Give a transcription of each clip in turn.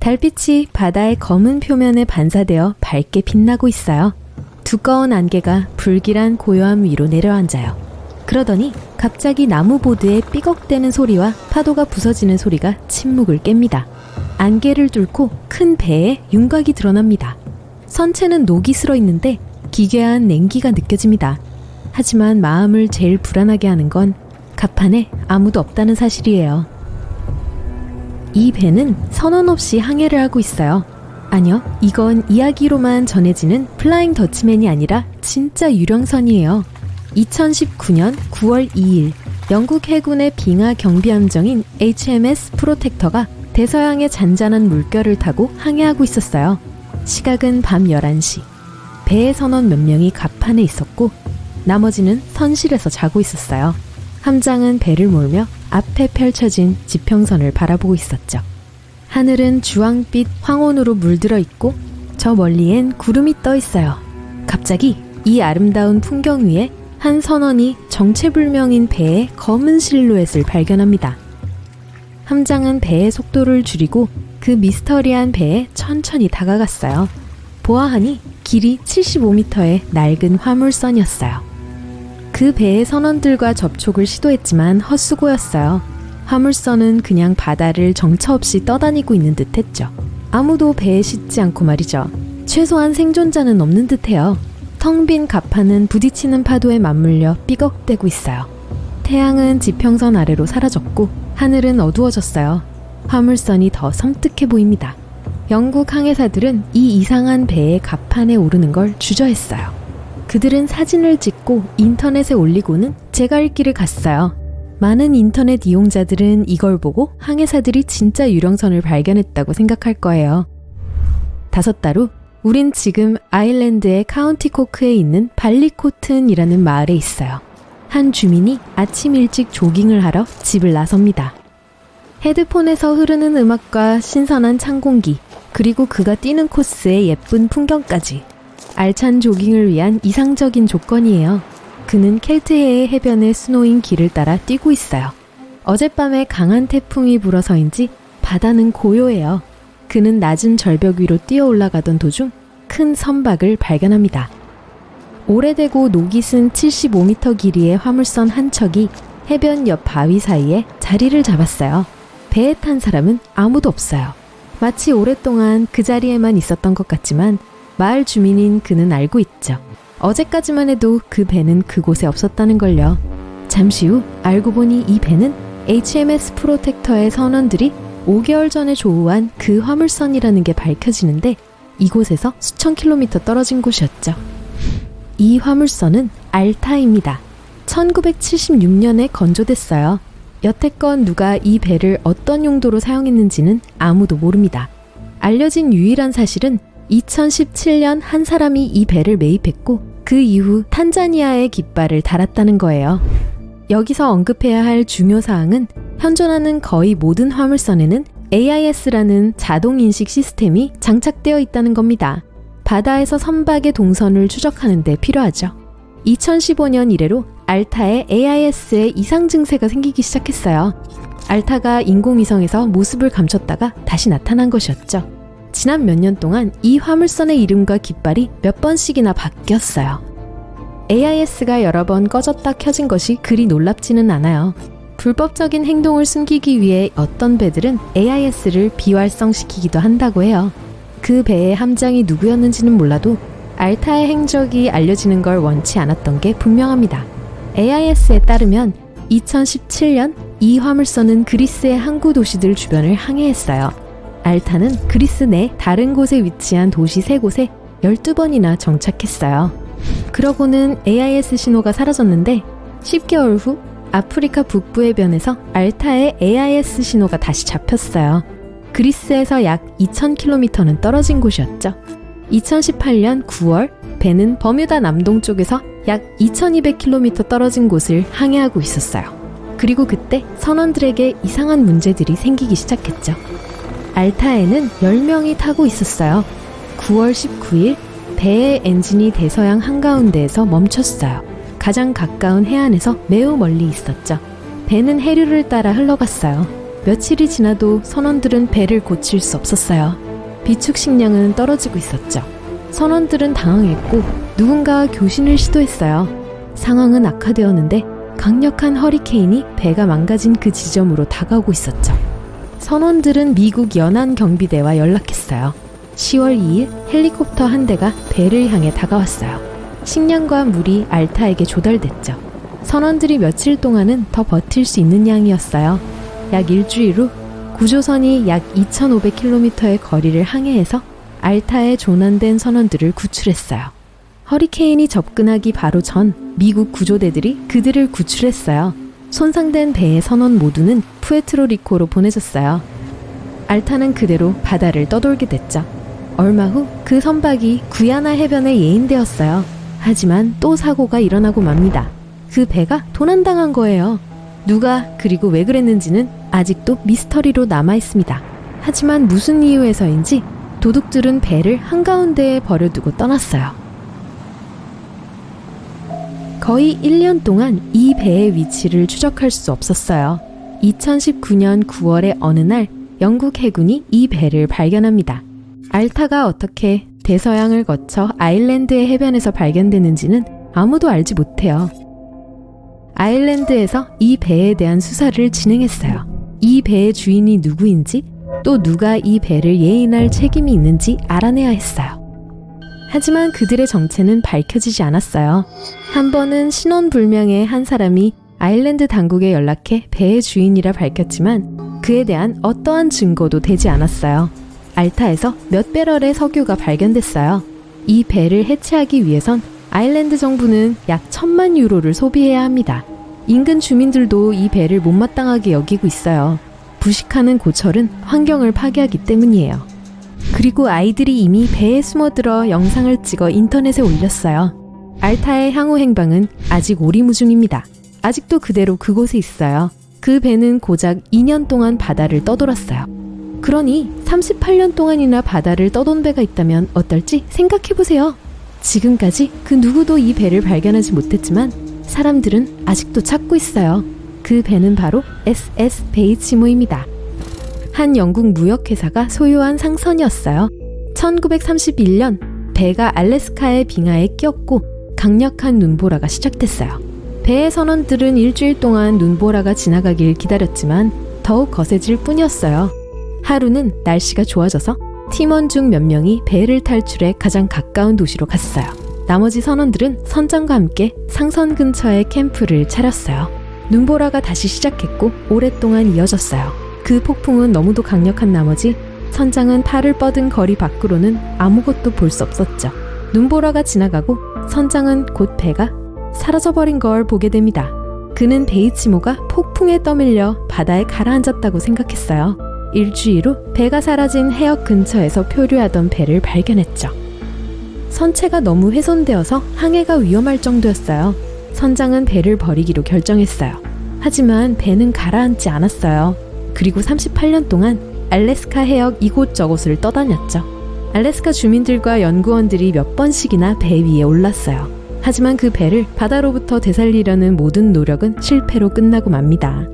달빛이 바다의 검은 표면에 반사되어 밝게 빛나고 있어요. 두꺼운 안개가 불길한 고요함 위로 내려앉아요. 그러더니 갑자기 나무 보드의 삐걱대는 소리와 파도가 부서지는 소리가 침묵을 깹니다. 안개를 뚫고 큰 배에 윤곽이 드러납니다. 선체는 녹이 슬어 있는데 기괴한 냉기가 느껴집니다. 하지만 마음을 제일 불안하게 하는 건 갑판에 아무도 없다는 사실이에요. 이 배는 선원 없이 항해를 하고 있어요. 아니요, 이건 이야기로만 전해지는 플라잉 더치맨이 아니라 진짜 유령선이에요. 2019년 9월 2일 영국 해군의 빙하 경비함정인 HMS 프로텍터가 대서양의 잔잔한 물결을 타고 항해하고 있었어요. 시각은 밤 11시. 배의 선원 몇 명이 갑판에 있었고 나머지는 선실에서 자고 있었어요. 함장은 배를 몰며 앞에 펼쳐진 지평선을 바라보고 있었죠. 하늘은 주황빛 황혼으로 물들어 있고 저 멀리엔 구름이 떠 있어요. 갑자기 이 아름다운 풍경 위에 한 선원이 정체불명인 배의 검은 실루엣을 발견합니다. 함장은 배의 속도를 줄이고 그 미스터리한 배에 천천히 다가갔어요. 보아하니 길이 75m의 낡은 화물선이었어요. 그 배의 선원들과 접촉을 시도했지만 헛수고였어요. 화물선은 그냥 바다를 정처 없이 떠다니고 있는 듯 했죠. 아무도 배에 싣지 않고 말이죠. 최소한 생존자는 없는 듯해요. 텅 빈 갑판은 부딪히는 파도에 맞물려 삐걱대고 있어요. 태양은 지평선 아래로 사라졌고 하늘은 어두워졌어요. 화물선이 더 섬뜩해 보입니다. 영국 항해사들은 이 이상한 배의 갑판에 오르는 걸 주저했어요. 그들은 사진을 찍고 인터넷에 올리고는 제갈 길을 갔어요. 많은 인터넷 이용자들은 이걸 보고 항해사들이 진짜 유령선을 발견했다고 생각할 거예요. 5달 후 우린 지금 아일랜드의 카운티 코크에 있는 발리코튼이라는 마을에 있어요. 한 주민이 아침 일찍 조깅을 하러 집을 나섭니다. 헤드폰에서 흐르는 음악과 신선한 찬 공기, 그리고 그가 뛰는 코스의 예쁜 풍경까지. 알찬 조깅을 위한 이상적인 조건이에요. 그는 켈트해의 해변의 스노인 길을 따라 뛰고 있어요. 어젯밤에 강한 태풍이 불어서인지 바다는 고요해요. 그는 낮은 절벽 위로 뛰어 올라가던 도중 큰 선박을 발견합니다. 오래되고 녹이 쓴 75m 길이의 화물선 한 척이 해변 옆 바위 사이에 자리를 잡았어요. 배에 탄 사람은 아무도 없어요. 마치 오랫동안 그 자리에만 있었던 것 같지만 마을 주민인 그는 알고 있죠. 어제까지만 해도 그 배는 그곳에 없었다는 걸요. 잠시 후 알고 보니 이 배는 HMS 프로텍터의 선원들이 5개월 전에 조우한 그 화물선이라는 게 밝혀지는데 이곳에서 수천 킬로미터 떨어진 곳이었죠. 이 화물선은 알타입니다. 1976년에 건조됐어요. 여태껏 누가 이 배를 어떤 용도로 사용했는지는 아무도 모릅니다. 알려진 유일한 사실은 2017년 한 사람이 이 배를 매입했고 그 이후 탄자니아에 깃발을 달았다는 거예요. 여기서 언급해야 할 중요 사항은 현존하는 거의 모든 화물선에는 AIS라는 자동인식 시스템이 장착되어 있다는 겁니다. 바다에서 선박의 동선을 추적하는 데 필요하죠. 2015년 이래로 알타에 AIS의 이상 증세가 생기기 시작했어요. 알타가 인공위성에서 모습을 감췄다가 다시 나타난 것이었죠. 지난 몇 년 동안 이 화물선의 이름과 깃발이 몇 번씩이나 바뀌었어요. AIS가 여러 번 꺼졌다 켜진 것이 그리 놀랍지는 않아요. 불법적인 행동을 숨기기 위해 어떤 배들은 AIS를 비활성시키기도 한다고 해요. 그 배의 함장이 누구였는지는 몰라도 알타의 행적이 알려지는 걸 원치 않았던 게 분명합니다. AIS에 따르면 2017년 이 화물선은 그리스의 항구 도시들 주변을 항해했어요. 알타는 그리스 내 다른 곳에 위치한 도시 3곳에 12번이나 정착했어요. 그러고는 AIS 신호가 사라졌는데 10개월 후 아프리카 북부 해변에서 알타의 AIS 신호가 다시 잡혔어요. 그리스에서 약 2000km는 떨어진 곳이었죠. 2018년 9월 배는 버뮤다 남동쪽에서 약 2200km 떨어진 곳을 항해하고 있었어요. 그리고 그때 선원들에게 이상한 문제들이 생기기 시작했죠. 알타에는 10명이 타고 있었어요. 9월 19일 배의 엔진이 대서양 한가운데에서 멈췄어요. 가장 가까운 해안에서 매우 멀리 있었죠. 배는 해류를 따라 흘러갔어요. 며칠이 지나도 선원들은 배를 고칠 수 없었어요. 비축 식량은 떨어지고 있었죠. 선원들은 당황했고 누군가 교신을 시도했어요. 상황은 악화되었는데 강력한 허리케인이 배가 망가진 그 지점으로 다가오고 있었죠. 선원들은 미국 연안 경비대와 연락했어요. 10월 2일 헬리콥터 한 대가 배를 향해 다가왔어요. 식량과 물이 알타에게 조달됐죠. 선원들이 며칠 동안은 더 버틸 수 있는 양이었어요. 약 일주일 후 구조선이 약 2,500km의 거리를 항해해서 알타에 조난된 선원들을 구출했어요. 허리케인이 접근하기 바로 전 미국 구조대들이 그들을 구출했어요. 손상된 배의 선원 모두는 푸에트로리코로 보내졌어요. 알타는 그대로 바다를 떠돌게 됐죠. 얼마 후 그 선박이 구야나 해변에 예인되었어요. 하지만 또 사고가 일어나고 맙니다. 그 배가 도난당한 거예요. 누가 그리고 왜 그랬는지는 아직도 미스터리로 남아있습니다. 하지만 무슨 이유에서인지 도둑들은 배를 한가운데에 버려두고 떠났어요. 거의 1년 동안 이 배의 위치를 추적할 수 없었어요. 2019년 9월의 어느 날 영국 해군이 이 배를 발견합니다. 알타가 어떻게 대서양을 거쳐 아일랜드의 해변에서 발견되는지는 아무도 알지 못해요. 아일랜드에서 이 배에 대한 수사를 진행했어요. 이 배의 주인이 누구인지 또 누가 이 배를 예인할 책임이 있는지 알아내야 했어요. 하지만 그들의 정체는 밝혀지지 않았어요. 한 번은 신원불명의 한 사람이 아일랜드 당국에 연락해 배의 주인이라 밝혔지만 그에 대한 어떠한 증거도 되지 않았어요. 알타에서 몇 배럴의 석유가 발견됐어요. 이 배를 해체하기 위해선 아일랜드 정부는 약 1,000만 유로를 소비해야 합니다. 인근 주민들도 이 배를 못마땅하게 여기고 있어요. 부식하는 고철은 환경을 파괴하기 때문이에요. 그리고 아이들이 이미 배에 숨어들어 영상을 찍어 인터넷에 올렸어요. 알타의 향후 행방은 아직 오리무중입니다. 아직도 그대로 그곳에 있어요. 그 배는 고작 2년 동안 바다를 떠돌았어요. 그러니 38년 동안이나 바다를 떠돈 배가 있다면 어떨지 생각해보세요. 지금까지 그 누구도 이 배를 발견하지 못했지만 사람들은 아직도 찾고 있어요. 그 배는 바로 SS 베이치모입니다. 한 영국 무역회사가 소유한 상선이었어요. 1931년 배가 알래스카의 빙하에 끼었고 강력한 눈보라가 시작됐어요. 배의 선원들은 일주일 동안 눈보라가 지나가길 기다렸지만 더욱 거세질 뿐이었어요. 하루는 날씨가 좋아져서 팀원 중 몇 명이 배를 탈출해 가장 가까운 도시로 갔어요. 나머지 선원들은 선장과 함께 상선 근처에 캠프를 차렸어요. 눈보라가 다시 시작했고 오랫동안 이어졌어요. 그 폭풍은 너무도 강력한 나머지 선장은 팔을 뻗은 거리 밖으로는 아무것도 볼 수 없었죠. 눈보라가 지나가고 선장은 곧 배가 사라져버린 걸 보게 됩니다. 그는 베이치모가 폭풍에 떠밀려 바다에 가라앉았다고 생각했어요. 일주일 후 배가 사라진 해역 근처에서 표류하던 배를 발견했죠. 선체가 너무 훼손되어서 항해가 위험할 정도였어요. 선장은 배를 버리기로 결정했어요. 하지만 배는 가라앉지 않았어요. 그리고 38년 동안 알래스카 해역 이곳저곳을 떠다녔죠. 알래스카 주민들과 연구원들이 몇 번씩이나 배 위에 올랐어요. 하지만 그 배를 바다로부터 되살리려는 모든 노력은 실패로 끝나고 맙니다.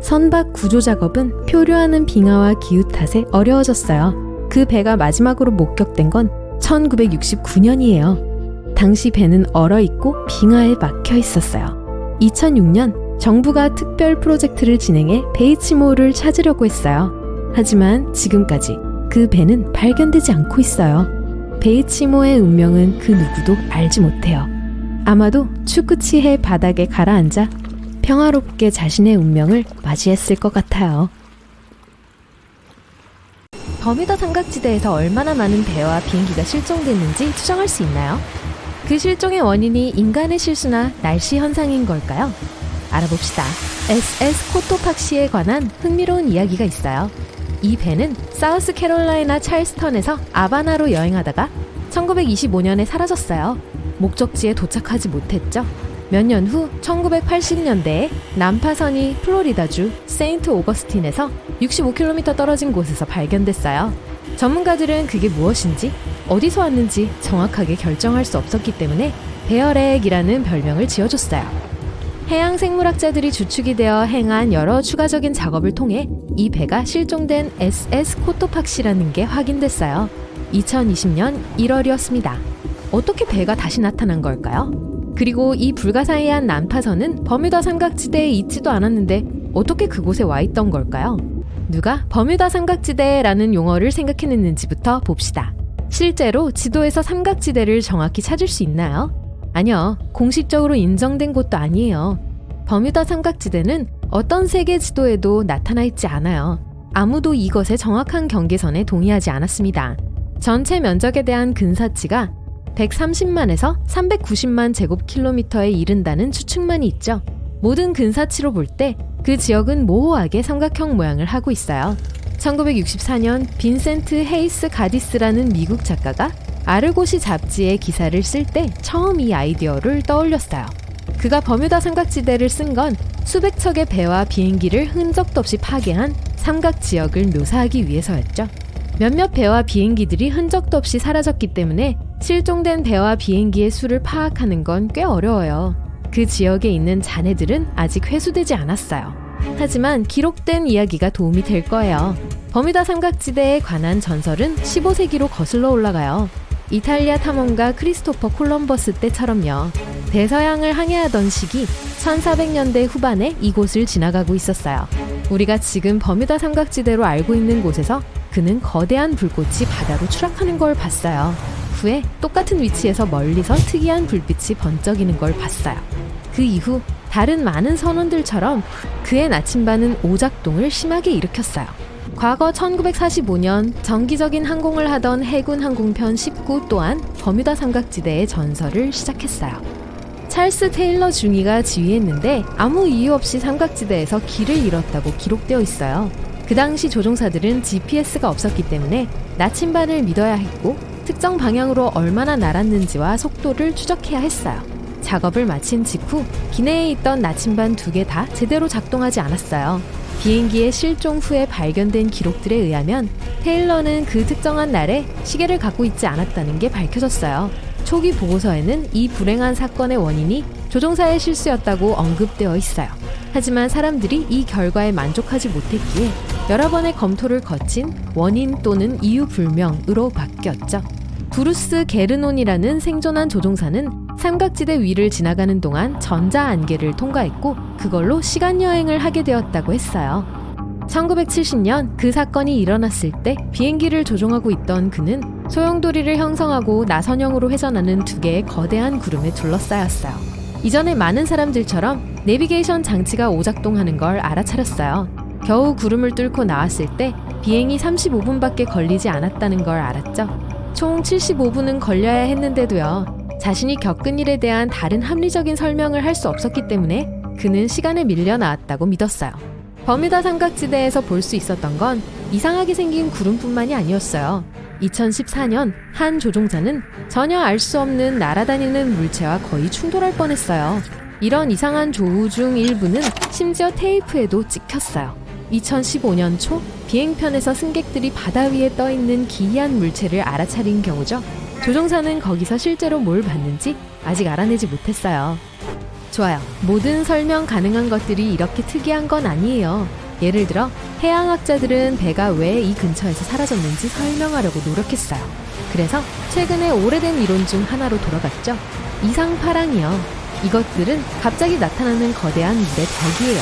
선박 구조 작업은 표류하는 빙하와 기후 탓에 어려워졌어요. 그 배가 마지막으로 목격된 건 1969년이에요. 당시 배는 얼어있고 빙하에 막혀 있었어요. 2006년 정부가 특별 프로젝트를 진행해 베이치모를 찾으려고 했어요. 하지만 지금까지 그 배는 발견되지 않고 있어요. 베이치모의 운명은 그 누구도 알지 못해요. 아마도 추크치해 바닥에 가라앉아 평화롭게 자신의 운명을 맞이했을 것 같아요. 버뮤다 삼각지대에서 얼마나 많은 배와 비행기가 실종됐는지 추정할 수 있나요? 그 실종의 원인이 인간의 실수나 날씨 현상인 걸까요? 알아봅시다. SS 코토팍시에 관한 흥미로운 이야기가 있어요. 이 배는 사우스캐롤라이나 찰스턴에서 아바나로 여행하다가 1925년에 사라졌어요. 목적지에 도착하지 못했죠. 몇 년 후 1980년대에 난파선이 플로리다주 세인트 오거스틴에서 65km 떨어진 곳에서 발견됐어요. 전문가들은 그게 무엇인지 어디서 왔는지 정확하게 결정할 수 없었기 때문에 베어렉이라는 별명을 지어줬어요. 해양 생물학자들이 주축이 되어 행한 여러 추가적인 작업을 통해 이 배가 실종된 SS 코토팍시라는 게 확인됐어요. 2020년 1월이었습니다. 어떻게 배가 다시 나타난 걸까요? 그리고 이 불가사의한 난파선은 버뮤다 삼각지대에 있지도 않았는데 어떻게 그곳에 와 있던 걸까요? 누가 버뮤다 삼각지대라는 용어를 생각해냈는지부터 봅시다. 실제로 지도에서 삼각지대를 정확히 찾을 수 있나요? 아니요, 공식적으로 인정된 곳도 아니에요. 버뮤다 삼각지대는 어떤 세계 지도에도 나타나 있지 않아요. 아무도 이것의 정확한 경계선에 동의하지 않았습니다. 전체 면적에 대한 근사치가 130만에서 390만 제곱킬로미터에 이른다는 추측만이 있죠. 모든 근사치로 볼 때 그 지역은 모호하게 삼각형 모양을 하고 있어요. 1964년 빈센트 헤이스 가디스라는 미국 작가가 아르고시 잡지에 기사를 쓸 때 처음 이 아이디어를 떠올렸어요. 그가 버뮤다 삼각지대를 쓴 건 수백 척의 배와 비행기를 흔적도 없이 파괴한 삼각 지역을 묘사하기 위해서였죠. 몇몇 배와 비행기들이 흔적도 없이 사라졌기 때문에 실종된 배와 비행기의 수를 파악하는 건 꽤 어려워요. 그 지역에 있는 잔해들은 아직 회수되지 않았어요. 하지만 기록된 이야기가 도움이 될 거예요. 버뮤다 삼각지대에 관한 전설은 15세기로 거슬러 올라가요. 이탈리아 탐험가 크리스토퍼 콜럼버스 때처럼요. 대서양을 항해하던 시기 1400년대 후반에 이곳을 지나가고 있었어요. 우리가 지금 버뮤다 삼각지대로 알고 있는 곳에서 그는 거대한 불꽃이 바다로 추락하는 걸 봤어요. 후에 똑같은 위치에서 멀리서 특이한 불빛이 번쩍이는 걸 봤어요. 그 이후 다른 많은 선원들처럼 그의 나침반은 오작동을 심하게 일으켰어요. 과거 1945년 정기적인 항공을 하던 해군 항공편 19 또한 버뮤다 삼각지대의 전설을 시작했어요. 찰스 테일러 중위가 지휘했는데 아무 이유 없이 삼각지대에서 길을 잃었다고 기록되어 있어요. 그 당시 조종사들은 GPS가 없었기 때문에 나침반을 믿어야 했고 특정 방향으로 얼마나 날았는지와 속도를 추적해야 했어요. 작업을 마친 직후 기내에 있던 나침반 2개 다 제대로 작동하지 않았어요. 비행기의 실종 후에 발견된 기록들에 의하면 테일러는 그 특정한 날에 시계를 갖고 있지 않았다는 게 밝혀졌어요. 초기 보고서에는 이 불행한 사건의 원인이 조종사의 실수였다고 언급되어 있어요. 하지만 사람들이 이 결과에 만족하지 못했기에 여러 번의 검토를 거친 원인 또는 이유 불명으로 바뀌었죠. 브루스 게르논이라는 생존한 조종사는 삼각지대 위를 지나가는 동안 전자안개를 통과했고 그걸로 시간여행을 하게 되었다고 했어요. 1970년 그 사건이 일어났을 때 비행기를 조종하고 있던 그는 소용돌이를 형성하고 나선형으로 회전하는 2개의 거대한 구름에 둘러싸였어요. 이전에 많은 사람들처럼 내비게이션 장치가 오작동하는 걸 알아차렸어요. 겨우 구름을 뚫고 나왔을 때 비행이 35분밖에 걸리지 않았다는 걸 알았죠. 총 75분은 걸려야 했는데도요. 자신이 겪은 일에 대한 다른 합리적인 설명을 할 수 없었기 때문에 그는 시간에 밀려 나왔다고 믿었어요. 버뮤다 삼각지대에서 볼 수 있었던 건 이상하게 생긴 구름뿐만이 아니었어요. 2014년 한 조종사는 전혀 알 수 없는 날아다니는 물체와 거의 충돌할 뻔했어요. 이런 이상한 조우 중 일부는 심지어 테이프에도 찍혔어요. 2015년 초 비행편에서 승객들이 바다 위에 떠있는 기이한 물체를 알아차린 경우죠. 조종사는 거기서 실제로 뭘 봤는지 아직 알아내지 못했어요. 좋아요. 모든 설명 가능한 것들이 이렇게 특이한 건 아니에요. 예를 들어 해양학자들은 배가 왜 이 근처에서 사라졌는지 설명하려고 노력했어요. 그래서 최근에 오래된 이론 중 하나로 돌아갔죠. 이상파랑이요. 이것들은 갑자기 나타나는 거대한 물의 벽이에요.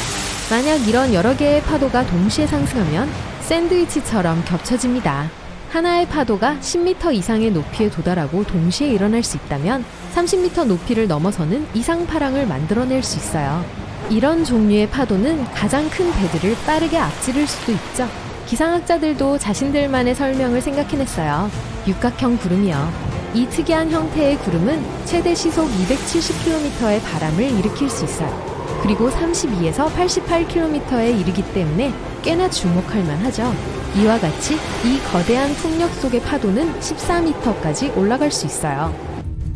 만약 이런 여러 개의 파도가 동시에 상승하면 샌드위치처럼 겹쳐집니다. 하나의 파도가 10m 이상의 높이에 도달하고 동시에 일어날 수 있다면 30m 높이를 넘어서는 이상파랑을 만들어낼 수 있어요. 이런 종류의 파도는 가장 큰 배들을 빠르게 앞지를 수도 있죠. 기상학자들도 자신들만의 설명을 생각해냈어요. 육각형 구름이요. 이 특이한 형태의 구름은 최대 시속 270km의 바람을 일으킬 수 있어요. 그리고 32에서 88km에 이르기 때문에 꽤나 주목할 만하죠. 이와 같이 이 거대한 풍력 속의 파도는 14m까지 올라갈 수 있어요.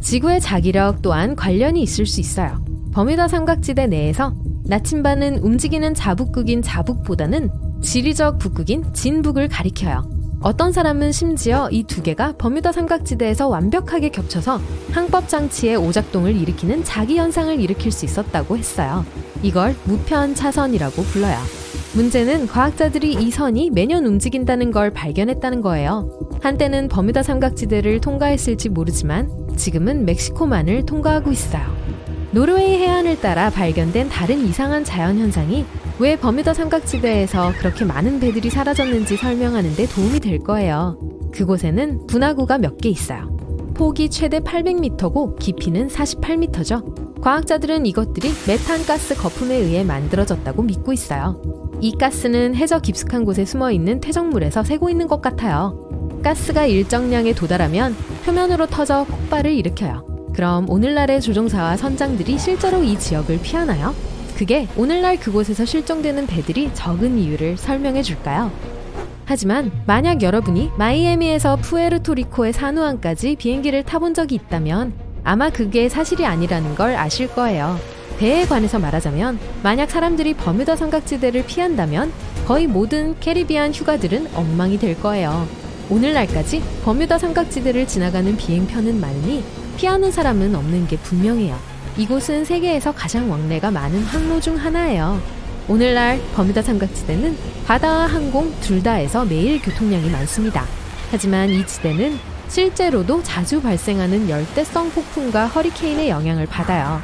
지구의 자기력 또한 관련이 있을 수 있어요. 버뮤다 삼각지대 내에서 나침반은 움직이는 자북극인 자북보다는 지리적 북극인 진북을 가리켜요. 어떤 사람은 심지어 이 두 개가 버뮤다 삼각지대에서 완벽하게 겹쳐서 항법 장치의 오작동을 일으키는 자기 현상을 일으킬 수 있었다고 했어요. 이걸 무편차선이라고 불러요. 문제는 과학자들이 이 선이 매년 움직인다는 걸 발견했다는 거예요. 한때는 버뮤다 삼각지대를 통과했을지 모르지만 지금은 멕시코만을 통과하고 있어요. 노르웨이 해안을 따라 발견된 다른 이상한 자연현상이 왜 버뮤다 삼각지대에서 그렇게 많은 배들이 사라졌는지 설명하는 데 도움이 될 거예요. 그곳에는 분화구가 몇 개 있어요. 폭이 최대 800m고 깊이는 48m죠. 과학자들은 이것들이 메탄가스 거품에 의해 만들어졌다고 믿고 있어요. 이 가스는 해저 깊숙한 곳에 숨어있는 퇴적물에서 새고 있는 것 같아요. 가스가 일정량에 도달하면 표면으로 터져 폭발을 일으켜요. 그럼 오늘날의 조종사와 선장들이 실제로 이 지역을 피하나요? 그게 오늘날 그곳에서 실종되는 배들이 적은 이유를 설명해 줄까요? 하지만 만약 여러분이 마이애미에서 푸에르토리코의 산호항까지 비행기를 타본 적이 있다면 아마 그게 사실이 아니라는 걸 아실 거예요. 배에 관해서 말하자면 만약 사람들이 버뮤다 삼각지대를 피한다면 거의 모든 캐리비안 휴가들은 엉망이 될 거예요. 오늘날까지 버뮤다 삼각지대를 지나가는 비행편은 많으니 피하는 사람은 없는 게 분명해요. 이곳은 세계에서 가장 왕래가 많은 항로 중 하나예요. 오늘날 버뮤다 삼각지대는 바다와 항공 둘 다에서 매일 교통량이 많습니다. 하지만 이 지대는 실제로도 자주 발생하는 열대성 폭풍과 허리케인의 영향을 받아요.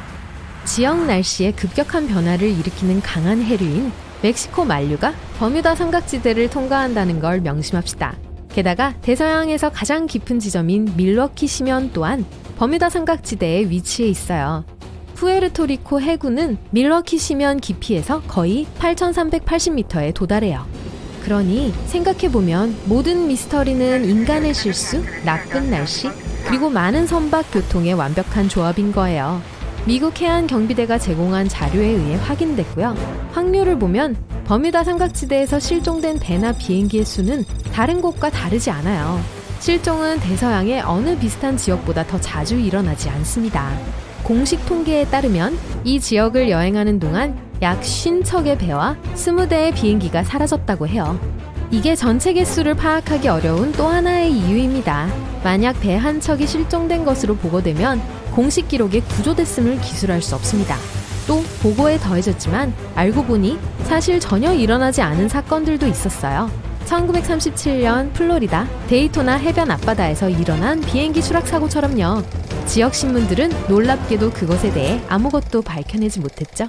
지역 날씨의 급격한 변화를 일으키는 강한 해류인 멕시코 만류가 버뮤다 삼각지대를 통과한다는 걸 명심합시다. 게다가 대서양에서 가장 깊은 지점인 밀워키 심연 또한 버뮤다 삼각지대에 위치해 있어요. 푸에르토리코 해구는 밀워키 심연 깊이에서 거의 8,380m에 도달해요. 그러니 생각해보면 모든 미스터리는 인간의 실수, 나쁜 날씨, 그리고 많은 선박 교통의 완벽한 조합인 거예요. 미국 해안 경비대가 제공한 자료에 의해 확인됐고요. 확률을 보면 버뮤다 삼각지대에서 실종된 배나 비행기의 수는 다른 곳과 다르지 않아요. 실종은 대서양의 어느 비슷한 지역보다 더 자주 일어나지 않습니다. 공식 통계에 따르면 이 지역을 여행하는 동안 약 50척의 배와 20대의 비행기가 사라졌다고 해요. 이게 전체 개수를 파악하기 어려운 또 하나의 이유입니다. 만약 배 한 척이 실종된 것으로 보고되면 공식 기록에 구조됐음을 기술할 수 없습니다. 또 보고에 더해졌지만 알고 보니 사실 전혀 일어나지 않은 사건들도 있었어요. 1937년 플로리다 데이토나 해변 앞바다에서 일어난 비행기 추락 사고처럼요. 지역 신문들은 놀랍게도 그것에 대해 아무것도 밝혀내지 못했죠.